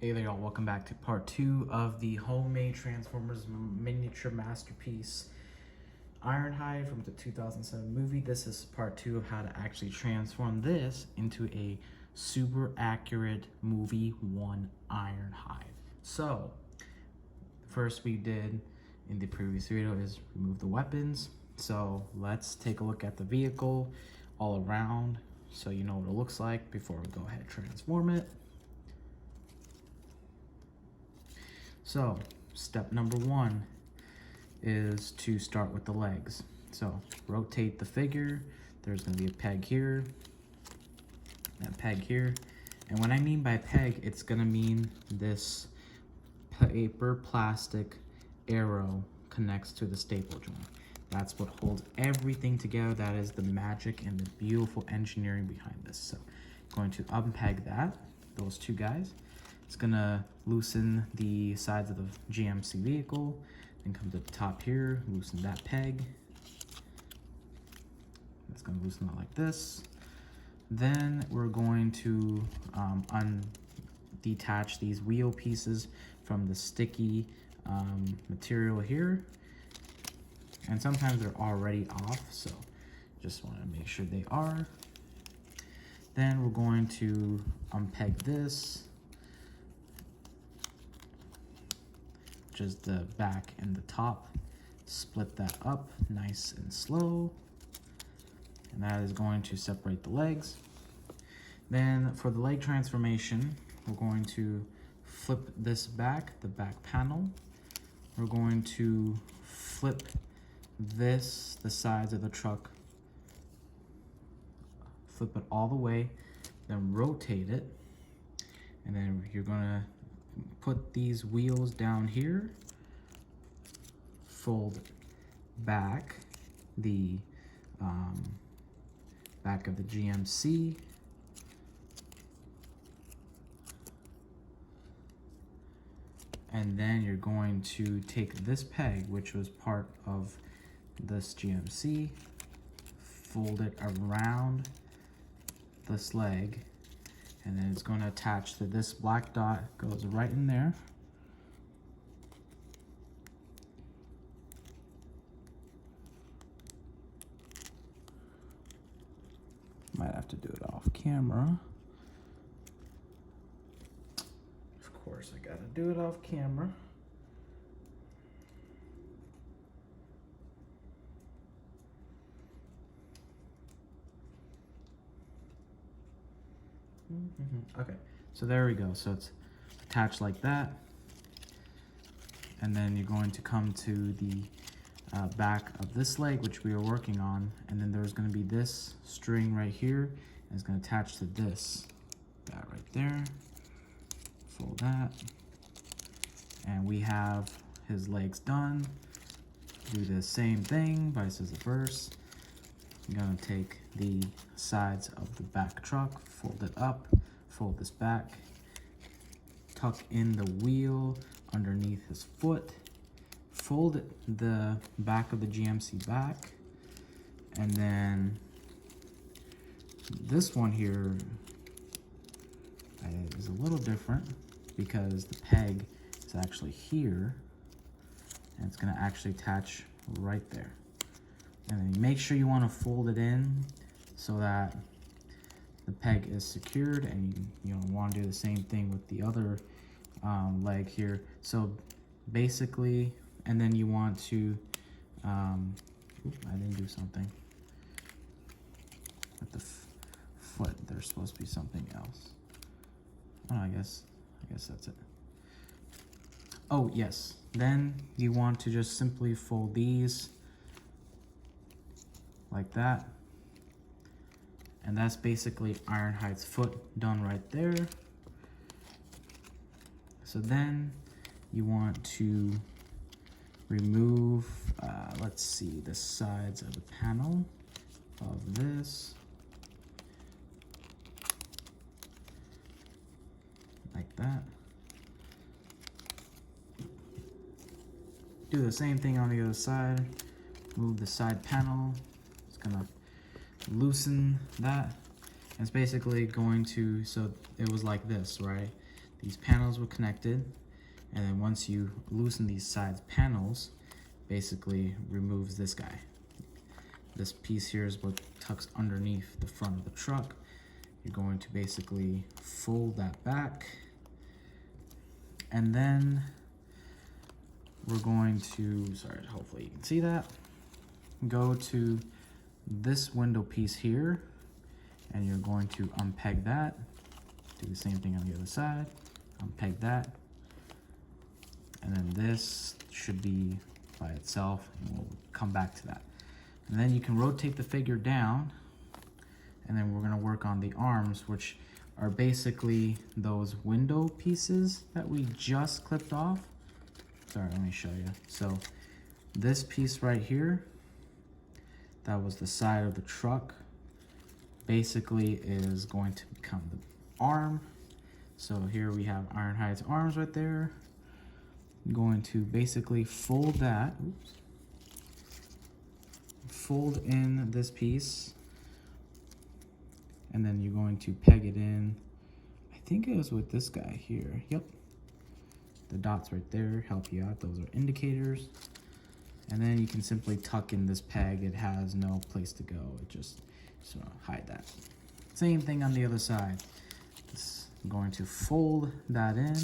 Hey there y'all, welcome back to part 2 of the homemade Transformers miniature masterpiece Ironhide from the 2007 movie. This is part 2 of how to actually transform this into a super accurate movie 1 Ironhide. So, first we did in the previous video is remove the weapons. So let's take a look at the vehicle all around so you know what it looks like before we go ahead and transform it. So step number 1 is to start with the legs. So rotate the figure. There's going to be a peg here, that peg here. And what I mean by peg, it's going to mean this paper plastic arrow connects to the staple joint. That's what holds everything together. That is the magic and the beautiful engineering behind this. So going to unpeg that, those two guys. It's gonna loosen the sides of the GMC vehicle, then come to the top here, loosen that peg. It's gonna loosen it like this. Then we're going to detach these wheel pieces from the sticky material here. And sometimes they're already off, so just wanna make sure they are. Then we're going to unpeg this, is the back and the top. Split that up nice and slow, and that is going to separate the legs. Then for the leg transformation, we're going to flip this back, the back panel. We're going to flip this, the sides of the truck, flip it all the way, then rotate it, and then you're gonna put these wheels down here, fold back the back of the GMC, and then you're going to take this peg, which was part of this GMC, fold it around this leg, and then it's going to attach to this black dot, goes right in there. Might have to do it off camera. Of course, I gotta do it off camera. Okay, so there we go. So it's attached like that. And then you're going to come to the back of this leg, which we are working on. And then there's going to be this string right here. And it's going to attach to this. That right there. Fold that. And we have his legs done. Do the same thing, vice versa. I'm going to take the sides of the back truck, fold it up, fold this back, tuck in the wheel underneath his foot, fold the back of the GMC back, and then this one here is a little different because the peg is actually here, and it's going to actually attach right there. And then make sure you want to fold it in so that the peg is secured, and you want to do the same thing with the other leg here. So basically, and then you want to, I didn't do something with the foot. There's supposed to be something else. Oh, I guess that's it. Oh, yes. Then you want to just simply fold these like that. And that's basically Ironhide's foot done right there. So then you want to remove, let's see, the sides of the panel of this. Like that. Do the same thing on the other side. Move the side panel. It's gonna loosen that. It's basically going to, so it was like this, right? these panels were connected, and then once you loosen these side panels, basically removes this guy. This piece here is what tucks underneath the front of the truck. You're going to basically fold that back, and then we're going to, sorry, hopefully you can see that, go to this window piece here, and you're going to unpeg that, do the same thing on the other side, unpeg that, and then this should be by itself, and we'll come back to that. And then you can rotate the figure down, and then we're gonna work on the arms, which are basically those window pieces that we just clipped off. Sorry, let me show you. So this piece right here, that was the side of the truck, basically is going to become the arm. So here we have Ironhide's arms right there. I'm going to basically fold that, oops, fold in this piece, and then you're going to peg it in. I think it was with this guy here. Yep, the dots right there help you out. Those are indicators. And then you can simply tuck in this peg. It has no place to go. It just hide that. Same thing on the other side. I'm going to fold that in,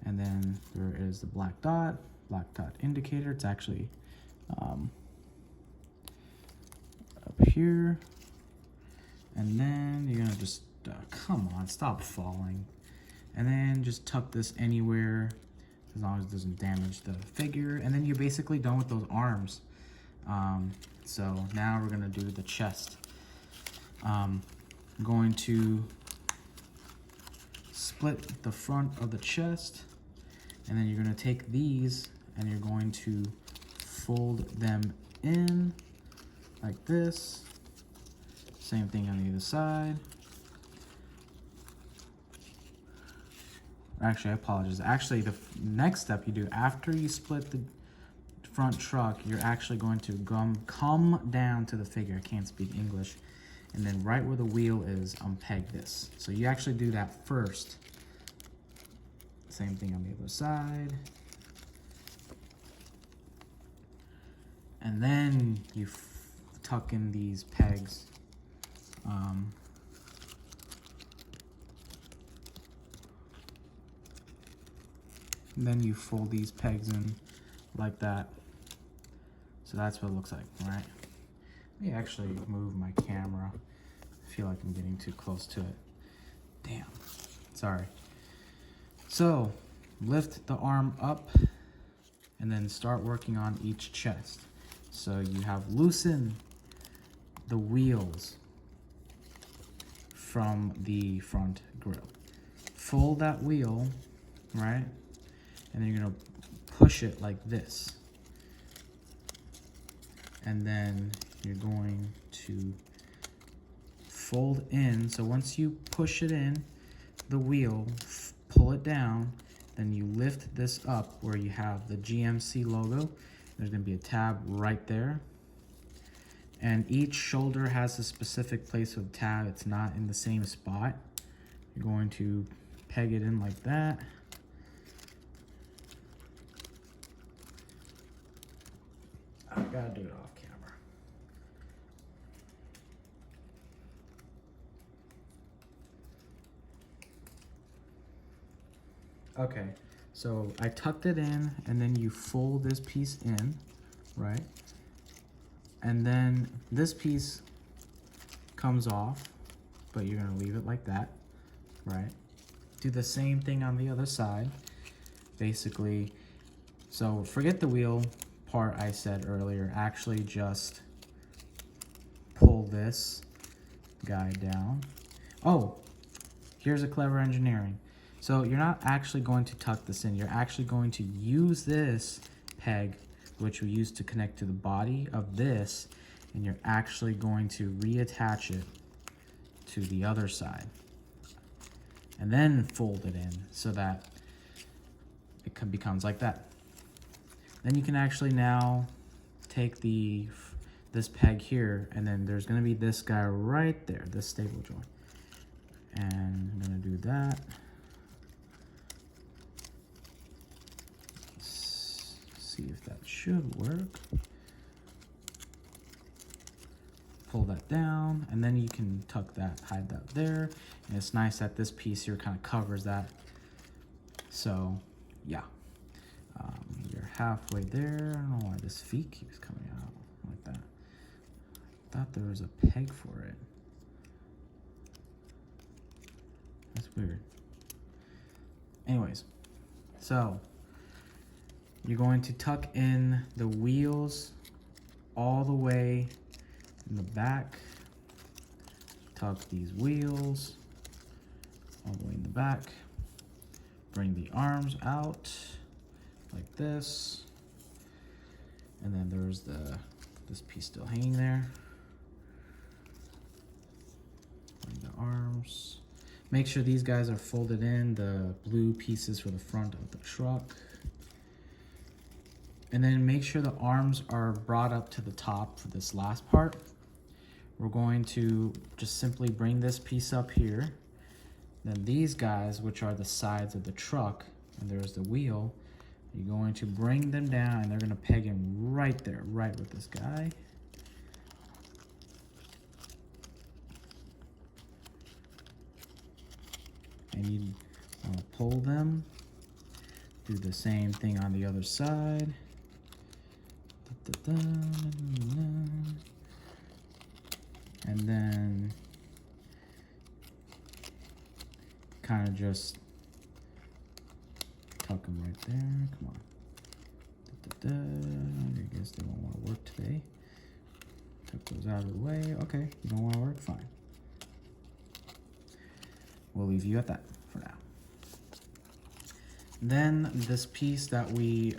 and then there is the black dot indicator. It's actually up here. And then you're gonna just, come on, stop falling. And then just tuck this anywhere, as long as it doesn't damage the figure. And then you're basically done with those arms. So now we're gonna do the chest. I'm going to split the front of the chest, and then you're gonna take these and you're going to fold them in like this. Same thing on the other side. Actually, I apologize. Actually, the next step you do after you split the front truck, you're actually going to come down to the figure. I can't speak English. And then right where the wheel is, unpeg this. So you actually do that first. Same thing on the other side. And then you tuck in these pegs. And then you fold these pegs in like that. So that's what it looks like, right? Let me actually move my camera. I feel like I'm getting too close to it. Damn, sorry. So lift the arm up and then start working on each chest. So you have loosened the wheels from the front grille. Fold that wheel, right? And then you're gonna push it like this. And then you're going to fold in. So once you push it in, the wheel, pull it down, then you lift this up where you have the GMC logo. There's gonna be a tab right there. And each shoulder has a specific place for the tab. It's not in the same spot. You're going to peg it in like that. I gotta do it off camera. Okay, so I tucked it in, and then you fold this piece in, right? And then this piece comes off, but you're gonna leave it like that, right? Do the same thing on the other side, basically. So forget the wheel part I said earlier. Actually just pull this guy down. Oh, here's a clever engineering. So you're not actually going to tuck this in. You're actually going to use this peg, which we use to connect to the body of this, and you're actually going to reattach it to the other side. And then fold it in so that it becomes like that. Then you can actually now take this peg here, and then there's gonna be this guy right there, this stable joint. And I'm gonna do that. should work. Pull that down, and then you can tuck that, hide that there. And it's nice that this piece here kind of covers that. So yeah, you're halfway there. I don't know why this feet keeps coming out like that. I thought there was a peg for it. That's weird. Anyways, so you're going to tuck in the wheels all the way in the back. Tuck these wheels all the way in the back. Bring the arms out like this. And then there's this piece still hanging there. Bring the arms. Make sure these guys are folded in, the blue pieces for the front of the truck. And then make sure the arms are brought up to the top for this last part. We're going to just simply bring this piece up here. Then these guys, which are the sides of the truck, and there's the wheel, you're going to bring them down and they're gonna peg in right there, right with this guy. And you want to pull them. Do the same thing on the other side. And then kind of just tuck them right there. Come on. I guess they won't want to work today. Tuck those out of the way. Okay, you don't want to work? Fine. We'll leave you at that for now. Then this piece that we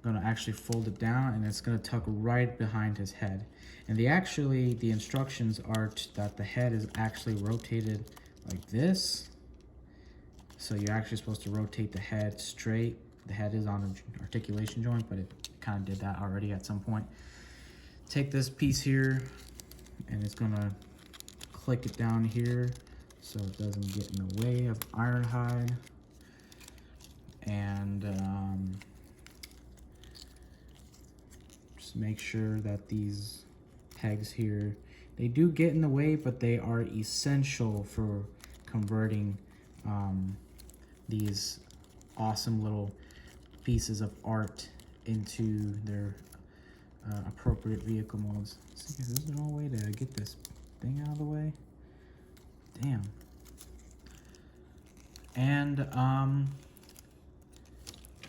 gonna actually fold it down, and it's gonna tuck right behind his head. And the instructions are that the head is actually rotated like this. So you're actually supposed to rotate the head straight. The head is on an articulation joint, but it kind of did that already at some point. Take this piece here, and it's gonna click it down here so it doesn't get in the way of Ironhide. And just make sure that these pegs here, they do get in the way, but they are essential for converting these awesome little pieces of art into their appropriate vehicle modes. Is there no way to get this thing out of the way? Damn. And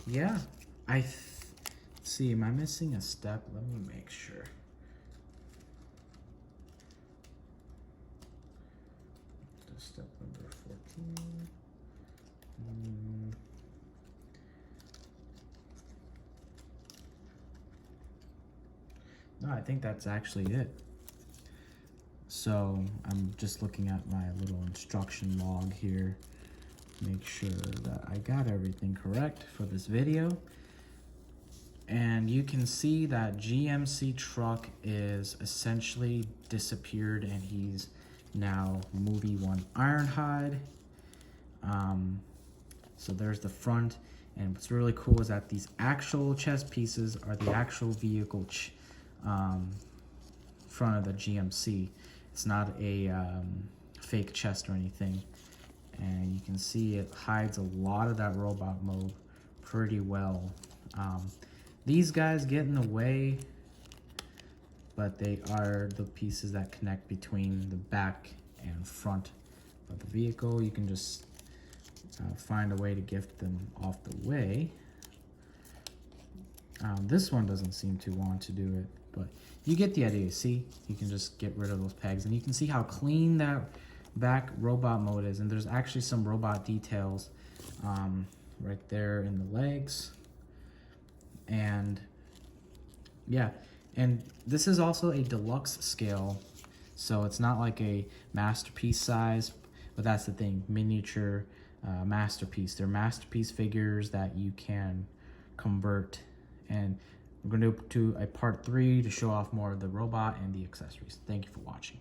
yeah, see, am I missing a step? Let me make sure. Step number 14. No, I think that's actually it. So I'm just looking at my little instruction log here. Make sure that I got everything correct for this video. And you can see that GMC truck is essentially disappeared, and he's now movie 1 Ironhide. So there's the front, and what's really cool is that these actual chest pieces are the actual vehicle front of the GMC. It's not a fake chest or anything. And you can see it hides a lot of that robot mode pretty well. These guys get in the way, but they are the pieces that connect between the back and front of the vehicle. You can just find a way to get them off the way. This one doesn't seem to want to do it, but you get the idea. See, you can just get rid of those pegs, and you can see how clean that back robot mode is. And there's actually some robot details right there in the legs. And yeah, and this is also a deluxe scale, so it's not like a masterpiece size, but that's the thing, miniature masterpiece. They're masterpiece figures that you can convert, and we're going to do a part 3 to show off more of the robot and the accessories. Thank you for watching.